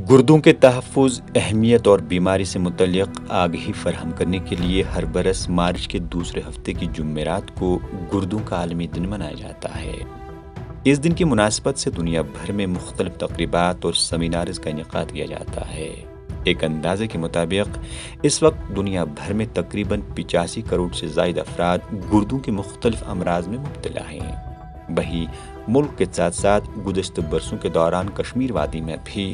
गुर्दों के तहफ़्फ़ुज़, अहमियत और बीमारी से मुतल्लिक़ आगाही फ़राहम करने के लिए हर बरस मार्च के दूसरे हफ्ते की जुम्मेरात को गुर्दों का आलमी दिन मनाया जाता है। इस दिन की मुनासबत से दुनिया भर में मुख्तलिफ तक़रीबात और सेमिनार्स का इनेकाद किया जाता है। एक अंदाज़े के मुताबिक इस वक्त दुनिया भर में तकरीबन 85 करोड़ से ज़ायद अफराद गुर्दों के मुख्तलिफ अमराज़ में मुब्तला हैं। वहीं मुल्क के साथ साथ गुज़श्ता बरसों के दौरान कश्मीर वादी में भी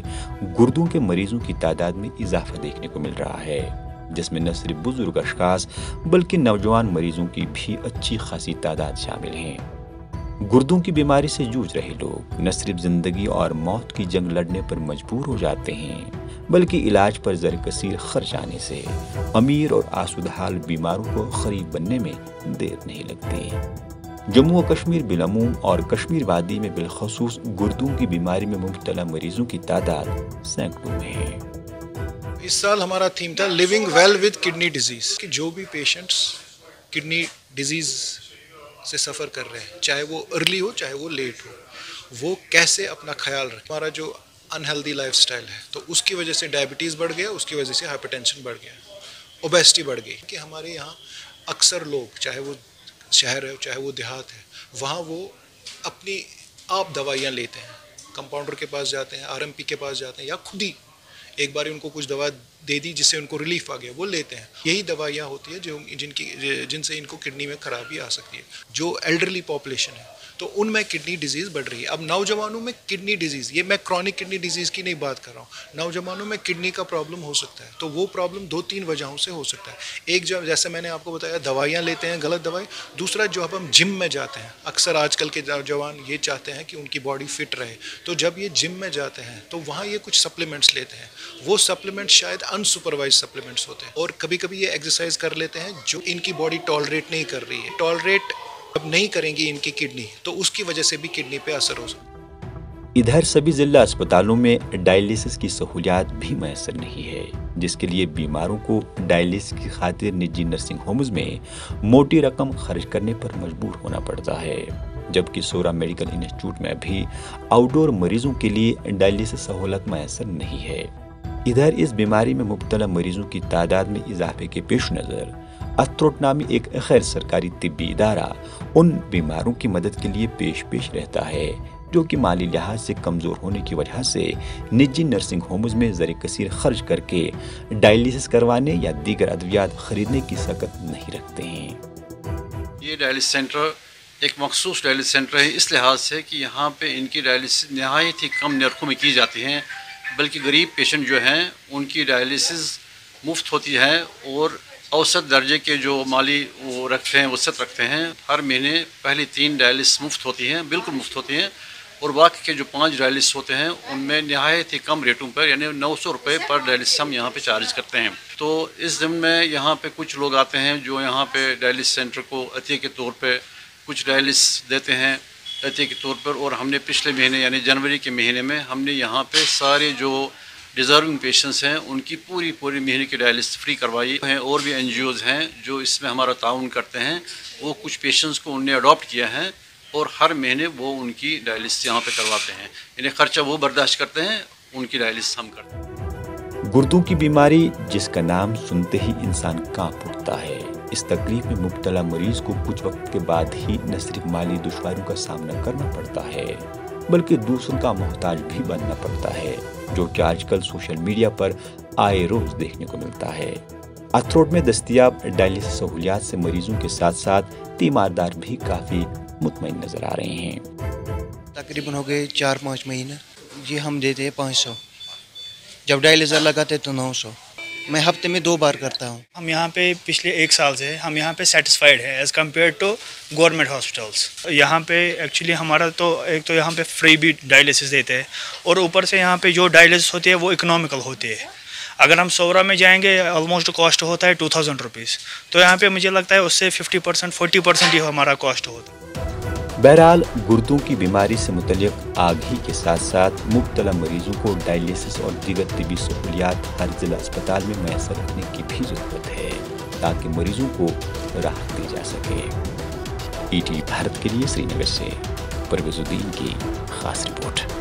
गुर्दों के मरीजों की तादाद में इजाफा देखने को मिल रहा है, जिसमें न सिर्फ बुजुर्ग अशखास बल्कि नौजवान मरीजों की भी अच्छी खासी तादाद शामिल हैं। गुर्दों की बीमारी से जूझ रहे लोग न सिर्फ जिंदगी और मौत की जंग लड़ने पर मजबूर हो जाते हैं, बल्कि इलाज पर ज़र-कसीर खर्च आने से अमीर और आसूदहाल बीमारों को गरीब बनने में देर नहीं लगती। जम्मू और कश्मीर बिलमूम और कश्मीर वादी में बिलखसूस गुर्दों की बीमारी में मुब्तला मरीजों की तादाद सैकड़ों में है। इस साल हमारा थीम था living well with kidney disease, कि जो भी पेशेंट्स किडनी डिजीज़ से सफ़र कर रहे हैं, चाहे वो अर्ली हो चाहे वो लेट हो, वो कैसे अपना ख्याल रखें। हमारा जो अनहेल्दी लाइफस्टाइल है, तो उसकी वजह से डायबिटीज़ बढ़ गया, उसकी वजह से हाइपरटेंशन बढ़ गया, ओबेसिटी बढ़ गई। कि हमारे यहाँ अक्सर लोग, चाहे वो शहर है चाहे वो देहात है, वहाँ वो अपनी आप दवाइयाँ लेते हैं, कंपाउंडर के पास जाते हैं, आरएमपी के पास जाते हैं, या खुद ही एक बार उनको कुछ दवा दे दी जिससे उनको रिलीफ आ गया, वो लेते हैं। यही दवाइयाँ होती है जिनसे इनको किडनी में खराबी आ सकती है। जो एल्डरली पॉपुलेशन है तो उनमें किडनी डिजीज़ बढ़ रही है। अब नौजवानों में किडनी डिजीज़, ये मैं क्रॉनिक किडनी डिजीज़ की नहीं बात कर रहा हूँ, नौजवानों में किडनी का प्रॉब्लम हो सकता है। तो वो प्रॉब्लम 2-3 वजहों से हो सकता है। एक जो जैसे मैंने आपको बताया, दवाइयाँ लेते हैं, गलत दवाई। दूसरा, जो अब हम जिम में जाते हैं, अक्सर आजकल के नौजवान ये चाहते हैं कि उनकी बॉडी फिट रहे, तो जब ये जिम में जाते हैं तो वहाँ ये कुछ सप्लीमेंट्स लेते हैं। वो सप्लीमेंट्स शायद अनसुपरवाइज सप्लीमेंट्स होते हैं, और कभी कभी ये एक्सरसाइज कर लेते हैं जो इनकी बॉडी टॉलरेट नहीं कर रही है। टॉलरेट अब नहीं करेंगी इनकी किडनी, तो उसकी वजह से भी किडनी पे असर हो सकता है। इधर सभी जिला अस्पतालों में डायलिसिस की सहूलियात भी मैसर नहीं है, जिसके लिए बीमारों को डायलिसिस की खातिर निजी नर्सिंग होम्स में मोटी रकम खर्च करने पर मजबूर होना पड़ता है। जबकि सोरा मेडिकल इंस्टीट्यूट में भी आउटडोर मरीजों के लिए डायलिसिस सहूलत मैसर नहीं है। इधर इस बीमारी में मुब्तला मरीजों की तादाद में इजाफे के पेश नज़र अथरोट नामी एक गैर सरकारी तिब्बी इदारा उन बीमारों की मदद के लिए पेश रहता है जो कि माली लिहाज से कमज़ोर होने की वजह से निजी नर्सिंग होम्स में ज़र-कसीर खर्च करके डायलिसिस करवाने या दीगर अद्वियात खरीदने की सकत नहीं रखते हैं। ये डायलिसिस सेंटर एक मखसूस डायलिसिस सेंटर है इस लिहाज से कि यहाँ पे इनकी डायलिसिस नहायत ही कम नरखों में की जाती हैं, बल्कि गरीब पेशेंट जो हैं उनकी डायलिसिस मुफ्त होती है, और औसत दर्जे के जो माली वो रखते हैं, वसत रखते हैं, हर महीने पहली 3 डायलिसिस मुफ्त होती हैं, बिल्कुल मुफ्त होती हैं, और बाकी के जो 5 डायलिसिस होते हैं उनमें नहायत ही कम रेटों पर, यानी 900 रुपये पर डायलिसिस हम यहाँ पे चार्ज करते हैं। तो इस दिन में यहाँ पे कुछ लोग आते हैं जो यहाँ पे डायलिसिस सेंटर को अतिया के तौर पे कुछ डायलिसिस देते हैं अतिया के तौर पर, और हमने पिछले महीने यानी जनवरी के महीने में हमने यहाँ पे सारे जो डिज़र्विंग पेशेंट्स हैं उनकी पूरी महीने की डायलिसिस फ्री करवाई है। और भी NGOs हैं जो इसमें हमारा ताउन करते हैं, वो कुछ पेशेंट्स को उनने अडॉप्ट किया है और हर महीने वो उनकी डायलिसिस यहाँ पे करवाते हैं। इन्हें खर्चा वो बर्दाश्त करते हैं, उनकी डायलिसिस हम करते हैं। गुर्दों की बीमारी, जिसका नाम सुनते ही इंसान कांप उठता है, इस तकलीफ में मुब्तला मरीज को कुछ वक्त के बाद ही न सिर्फ माली दुश्वारियों का सामना करना पड़ता है, बल्कि दूसरों का मोहताज भी बनना पड़ता है, जो कि आजकल सोशल मीडिया पर आए रोज देखने को मिलता है। अथरोट में दस्तयाब डायलिसिस सहूलियात से मरीजों के साथ साथ तीमारदार भी काफ़ी मुतमईन नजर आ रहे हैं। तकरीबन हो गए 4-5 महीने जी, हम देते हैं 500, जब डायलिसिस लगाते तो 900। मैं हफ्ते में 2 बार करता हूँ। हम यहाँ पे पिछले 1 साल से हम यहाँ पे सेटिस्फाइड है as compare to government hospitals. यहाँ पे एक्चुअली हमारा तो एक तो यहाँ पे फ्री भी डायलिसिस देते हैं, और ऊपर से यहाँ पे जो डायलिसिस होती है वो इकोनॉमिकल होती है। अगर हम सोरा में जाएंगे ऑलमोस्ट कॉस्ट होता है 2000 रुपीज़, तो यहाँ पे मुझे लगता है उससे 50% 40% ही हमारा कॉस्ट होता है। बहरहाल गुर्दों की बीमारी से मुतल्लिक़ आगाही के साथ साथ मुब्तला मरीजों को डायलिसिस और दीगर तिबी सहूलियात हर जिला अस्पताल में मैसर रखने की भी ज़रूरत है, ताकि मरीजों को राहत दी जा सके। ETV भारत के लिए श्रीनगर से परवेज़ुद्दीन की खास रिपोर्ट।